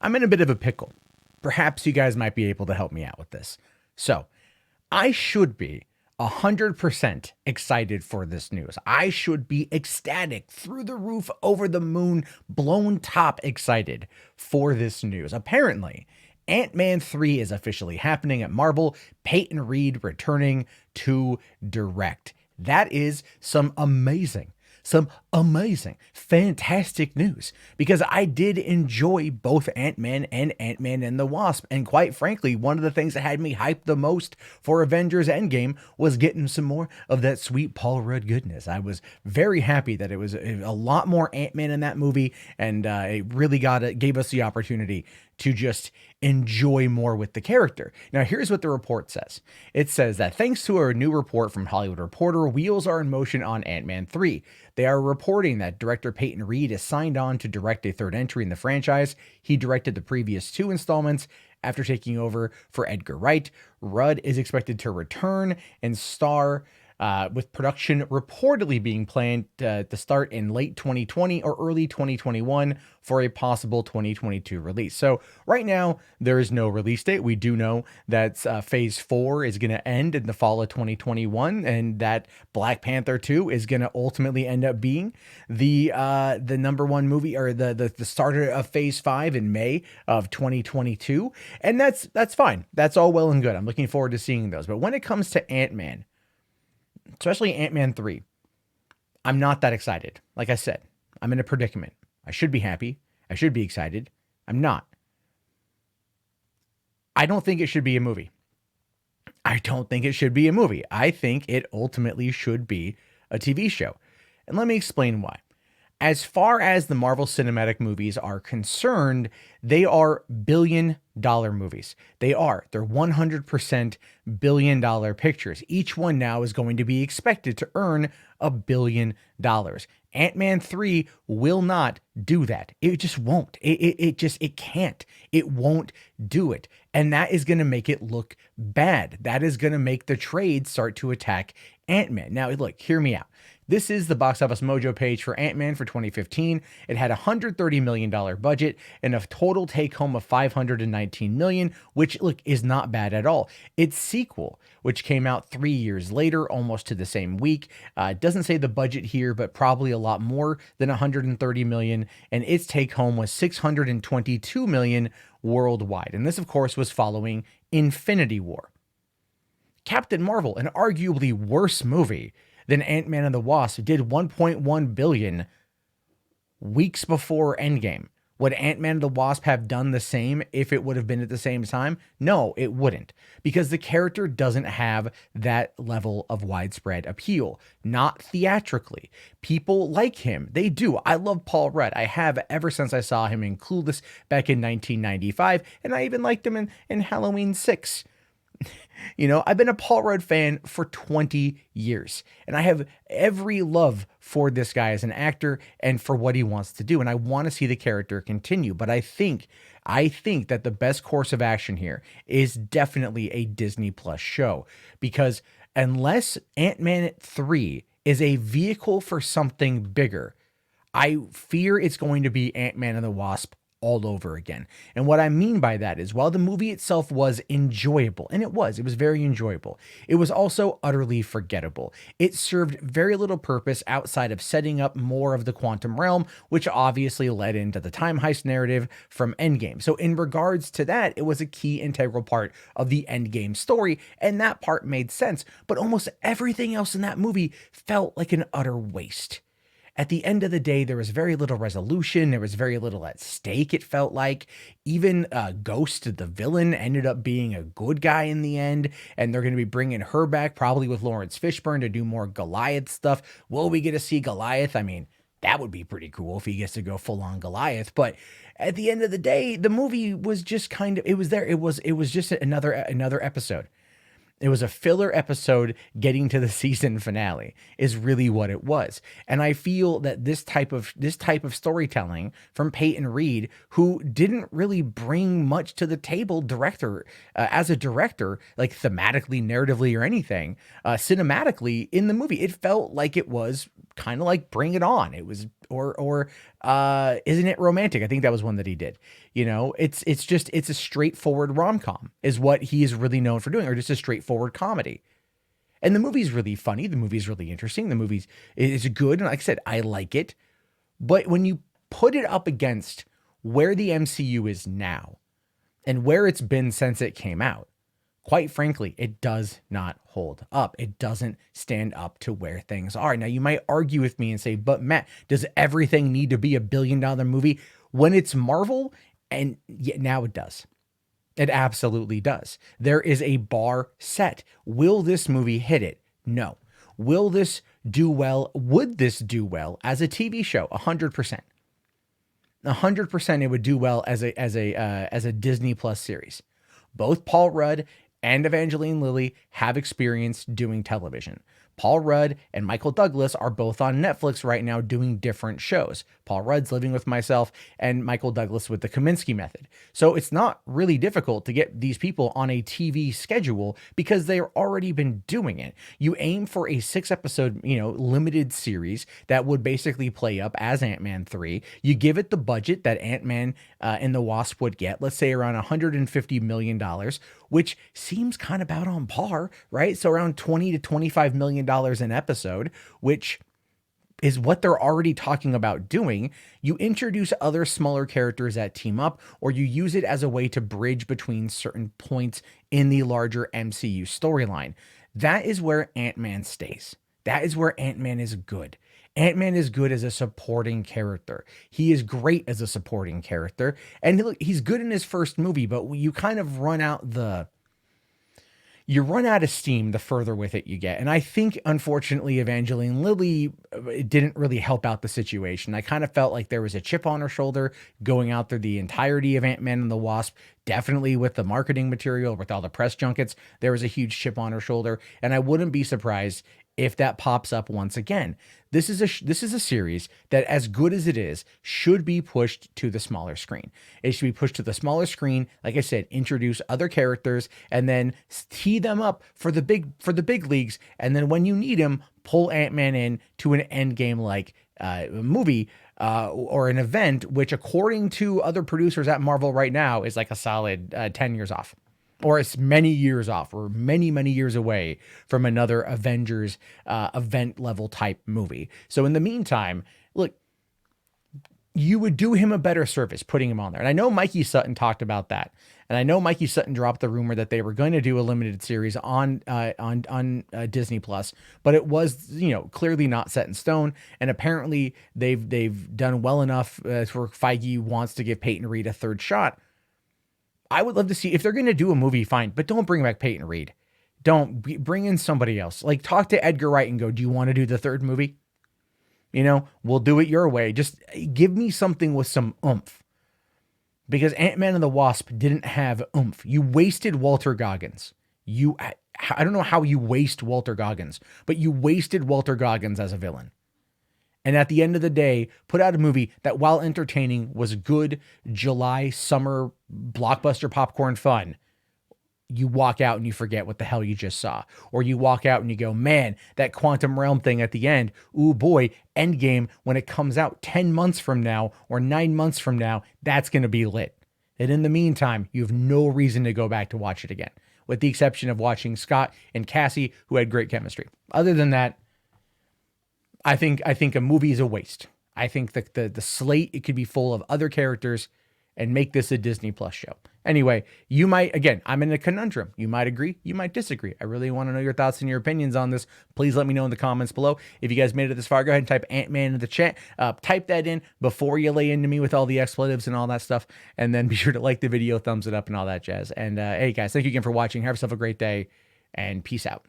I'm in a bit of a pickle. Perhaps you guys might be able to help me out with this. So, I should be 100% excited for this news. I should be ecstatic, through the roof, over the moon, blown top excited for this news. Apparently, Ant-Man 3 is officially happening at Marvel, Peyton Reed returning to direct. That is some amazing, fantastic news, because I did enjoy both Ant-Man and Ant-Man and the Wasp. And quite frankly, one of the things that had me hyped the most for Avengers Endgame was getting some more of that sweet Paul Rudd goodness. I was very happy that it was a lot more Ant-Man in that movie, and it really gave us the opportunity to just enjoy more with the character. Now, here's what the report says. It says that thanks to a new report from Hollywood Reporter, wheels are in motion on Ant-Man 3. They are reporting that director Peyton Reed is signed on to direct a third entry in the franchise. He directed the previous two installments after taking over for Edgar Wright. Rudd is expected to return and star, with production reportedly being planned to start in late 2020 or early 2021 for a possible 2022 release. So right now, there is no release date. We do know that Phase 4 is going to end in the fall of 2021, and that Black Panther 2 is going to ultimately end up being the number one movie, or the starter of Phase 5 in May of 2022. And that's fine. That's all well and good. I'm looking forward to seeing those. But when it comes to Ant-Man, especially Ant-Man 3, I'm not that excited. Like I said, I'm in a predicament. I should be happy. I should be excited. I'm not. I don't think it should be a movie. I don't think it should be a movie. I think it ultimately should be a TV show. And let me explain why. As far as the Marvel Cinematic movies are concerned, they are billion-dollar movies. They're 100% billion-dollar pictures. Each one now is going to be expected to earn $1 billion. Ant-Man 3 will not do that. It just won't. It can't. It won't do it. And that is going to make it look bad. That is going to make the trade start to attack Ant-Man. Now, look, hear me out. This is the Box Office Mojo page for Ant-Man for 2015. It had a $130 million budget and a total take-home of $519 million, which, look, is not bad at all. Its sequel, which came out 3 years later, almost to the same week, doesn't say the budget here, but probably a lot more than $130 million, and its take-home was $622 million worldwide. And this, of course, was following Infinity War. Captain Marvel, an arguably worse movie than Ant-Man and the Wasp, did $1.1 billion weeks before Endgame. Would Ant-Man and the Wasp have done the same if it would have been at the same time? No, it wouldn't, because the character doesn't have that level of widespread appeal, not theatrically. People like him. They do. I love Paul Rudd. I have ever since I saw him in Clueless back in 1995, and I even liked him in Halloween 6. You know, I've been a Paul Rudd fan for 20 years, and I have every love for this guy as an actor and for what he wants to do. And I want to see the character continue. But I think that the best course of action here is definitely a Disney Plus show, because unless Ant-Man 3 is a vehicle for something bigger, I fear it's going to be Ant-Man and the Wasp all over again. And what I mean by that is, while the movie itself was enjoyable, and it was very enjoyable, it was also utterly forgettable. It served very little purpose outside of setting up more of the quantum realm, which obviously led into the time heist narrative from Endgame. So in regards to that, it was a key integral part of the Endgame story, and that part made sense. But almost everything else in that movie felt like an utter waste. At the end of the day, there was very little resolution. There was very little at stake, it felt like. Even Ghost, the villain, ended up being a good guy in the end, and they're going to be bringing her back, probably with Lawrence Fishburne, to do more Goliath stuff. Will we get to see Goliath? I mean, that would be pretty cool if he gets to go full on Goliath. But at the end of the day, the movie was just kind of, it was there. It was just another episode. It was a filler episode getting to the season finale is really what it was. And I feel that this type of storytelling from Peyton Reed, who didn't really bring much to the table as a director, like thematically, narratively, or anything, cinematically in the movie, it felt like it was kind of like Bring It On. It was or Isn't It Romantic? I think that was one that he did. You know, it's a straightforward rom-com is what he is really known for doing, or just a straightforward comedy. And the movie's really funny. The movie's really interesting. The movie's is good. And like I said, I like it. But when you put it up against where the MCU is now and where it's been since it came out, quite frankly, it does not hold up. It doesn't stand up to where things are. Now, you might argue with me and say, but Matt, does everything need to be $1 billion movie when it's Marvel? And yet now it does. It absolutely does. There is a bar set. Will this movie hit it? No. Will this do well? Would this do well as a TV show? 100%. 100% it would do well as a Disney Plus series. Both Paul Rudd and Evangeline Lilly have experience doing television. Paul Rudd and Michael Douglas are both on Netflix right now doing different shows. Paul Rudd's Living with Myself and Michael Douglas with The Kaminsky Method. So it's not really difficult to get these people on a TV schedule because they've already been doing it. You aim for a 6-episode, limited series that would basically play up as Ant-Man 3. You give it the budget that Ant-Man and the Wasp would get, let's say around $150 million, which seems kind of about on par, right? So around $20 to $25 million an episode, which is what they're already talking about doing. You introduce other smaller characters that team up, or you use it as a way to bridge between certain points in the larger MCU storyline. That is where Ant-Man stays. That is where Ant-Man is good. Ant-Man is good as a supporting character. He is great as a supporting character. And look, he's good in his first movie, but you kind of run out of steam the further with it you get. And I think, unfortunately, Evangeline Lilly didn't really help out the situation. I kind of felt like there was a chip on her shoulder going out through the entirety of Ant-Man and the Wasp. Definitely with the marketing material, with all the press junkets, there was a huge chip on her shoulder. And I wouldn't be surprised if that pops up once again. This is a series that, as good as it is, should be pushed to the smaller screen. It should be pushed to the smaller screen. Like I said, introduce other characters and then tee them up for the big leagues. And then when you need him, pull Ant-Man in to an Endgame like movie or an event, which according to other producers at Marvel right now is like a solid 10 years off. Or it's many years off, or many, many years away from another Avengers event level type movie. So in the meantime, look, you would do him a better service putting him on there. And I know Mikey Sutton talked about that. And I know Mikey Sutton dropped the rumor that they were going to do a limited series on Disney Plus, but it was, clearly not set in stone. And apparently they've done well enough where Feige wants to give Peyton Reed a third shot. I would love to see if they're going to do a movie, fine, but don't bring back Peyton Reed. Don't bring in somebody else. Like, talk to Edgar Wright and go, do you want to do the third movie? We'll do it your way. Just give me something with some oomph. Because Ant-Man and the Wasp didn't have oomph. You wasted Walter Goggins. I don't know how you waste Walter Goggins, but you wasted Walter Goggins as a villain. And at the end of the day, put out a movie that, while entertaining, was good July summer blockbuster popcorn fun. You walk out and you forget what the hell you just saw. Or you walk out and you go, man, that quantum realm thing at the end, ooh boy, Endgame, when it comes out 10 months from now or 9 months from now, that's going to be lit. And in the meantime, you have no reason to go back to watch it again, with the exception of watching Scott and Cassie, who had great chemistry. Other than that, I think a movie is a waste. I think that the slate, it could be full of other characters and make this a Disney Plus show. Anyway, you might, again, I'm in a conundrum. You might agree, you might disagree. I really want to know your thoughts and your opinions on this. Please let me know in the comments below. If you guys made it this far, go ahead and type Ant-Man in the chat. Type that in before you lay into me with all the expletives and all that stuff. And then be sure to like the video, thumbs it up, and all that jazz. And hey guys, thank you again for watching. Have yourself a great day and peace out.